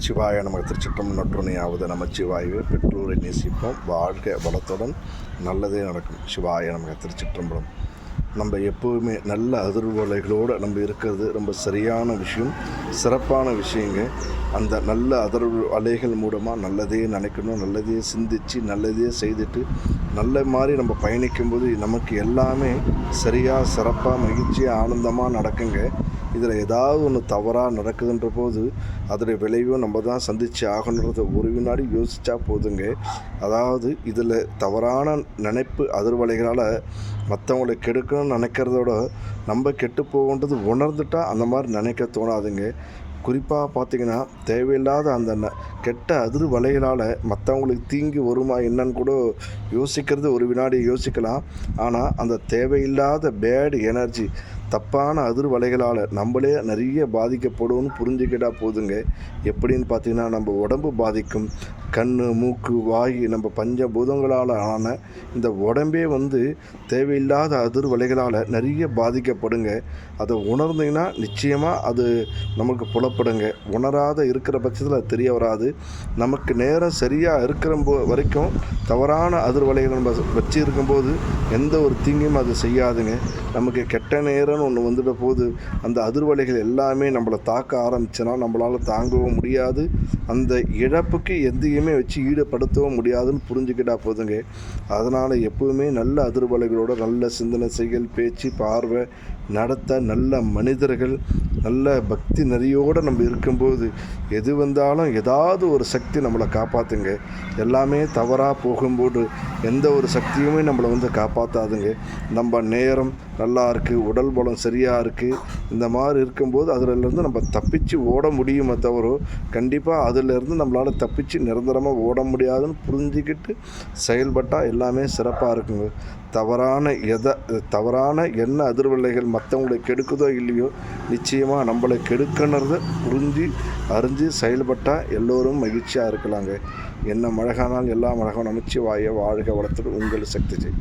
சிவாய நமக்கு திருச்சிற்றம்பலம் நற்றுணையாவது நமச்சிவாயவே பெற்றோரை நேசிப்போம், வாழ்க வளத்துடன் நல்லதே நடக்கும். சிவாய நமக்கு திருச்சிற்றம்பலம். நம்ம எப்போவுமே நல்ல அதிர்வலைகளோடு நம்ம இருக்கிறது ரொம்ப சரியான விஷயம், சிறப்பான விஷயங்க. அந்த நல்ல அதிர்வு அலைகள் மூலமாக நல்லதே நினைக்கணும், நல்லதே சிந்தித்து நல்லதே செய்துட்டு நல்ல மாதிரி நம்ம பயணிக்கும்போது நமக்கு எல்லாமே சரியாக சிறப்பாக மகிழ்ச்சியாக ஆனந்தமாக நடக்குங்க. இதில் ஏதாவது ஒன்று தவறாக நடக்குதுன்ற போது அதோடைய விளைவும் நம்ம தான் சந்தித்து ஆகணுன்றத ஒரு வினாடி யோசித்தா போதுங்க. அதாவது இதில் தவறான நினைப்பு அதிர்வலைகளால் மற்றவங்களை கெடுக்கணும்னு நினைக்கிறதோட நம்ம கெட்டு போகன்றது உணர்ந்துட்டால் அந்த மாதிரி நினைக்க தோணாதுங்க. குறிப்பாக பார்த்திங்கன்னா தேவையில்லாத அந்த கெட்ட அதிர்வலைகளால் மற்றவங்களுக்கு தீங்கு வருமா என்னன்னு கூட யோசிக்கிறது ஒரு வினாடி யோசிக்கலாம். ஆனால் அந்த தேவையில்லாத பேட் எனர்ஜி தப்பான அதிர்வலைகளால் நம்மளே நிறைய பாதிக்கப்படும்னு புரிஞ்சுக்கிட்டால் போதுங்க. எப்படின்னு பார்த்திங்கன்னா நம்ம உடம்பு பாதிக்கும், கண், மூக்கு, வாய், நம்ம பஞ்சபூதங்களால் ஆன இந்த உடம்பே தேவையில்லாத அதிர்வலைகளால் நிறைய பாதிக்கப்படுங்க. அதை உணர்ந்தீங்கன்னா நிச்சயமாக அது நமக்கு புலப்படுங்க. உணராத இருக்கிற பட்சத்தில் அது தெரிய வராது. நமக்கு நேரம் சரியாக இருக்கிற வரைக்கும் தவறான அதிர்வலைகள் நம்ம வச்சு இருக்கும்போது எந்த ஒரு தீங்கும் அது செய்யாதுங்க. நமக்கு கெட்ட நேரம்னு ஒன்று வந்துட்ட போது அந்த அதிர்வலைகள் எல்லாமே நம்மளை தாக்க ஆரம்பிச்சுன்னா நம்மளால் தாங்கவும் முடியாது, அந்த இழப்புக்கு எந்தையுமே வச்சு ஈடுபடுத்தவும் முடியாதுன்னு புரிஞ்சுக்கிட்டா போதுங்க. அதனால் எப்போவுமே நல்ல அதிர்வலைகளோட நல்ல சிந்தனை, செயல், பேச்சு, பார்வை, நடத்த, நல்ல மனிதர்கள், நல்ல பக்தி நெறியோடு நம்ம இருக்கும்போது எது வந்தாலும் ஏதாவது ஒரு சக்தி நம்மளை காப்பாற்றுங்க. எல்லாமே தவறாக போகும்போது எந்த ஒரு சக்தியுமே நம்மளை காப்பாற்றாதுங்க. நம்ம நேரம் நல்லா இருக்குது, உடல் பலம் சரியாக இருக்குது, இந்த மாதிரி இருக்கும்போது அதிலேருந்து நம்ம தப்பிச்சு ஓட முடியுமே தவிர கண்டிப்பாக அதிலேருந்து நம்மளால் தப்பிச்சு நிரந்தரமாக ஓட முடியாதுன்னு புரிஞ்சுக்கிட்டு செயல்பட்டால் எல்லாமே சிறப்பாக இருக்குங்க. தவறான என்ன அதிர்வலைகள் மற்றவங்களை கெடுக்குதோ இல்லையோ நிச்சயமாக நம்மளை கெடுக்கணுறத அறிஞ்சு செயல்பட்டால் எல்லோரும் மகிழ்ச்சியாக இருக்கலாங்க. என்ன மழகானால் எல்லா மழகம் நமச்சிவாய வாழ்க வளத்துடன் உங்கள் சக்தி ஜெய்.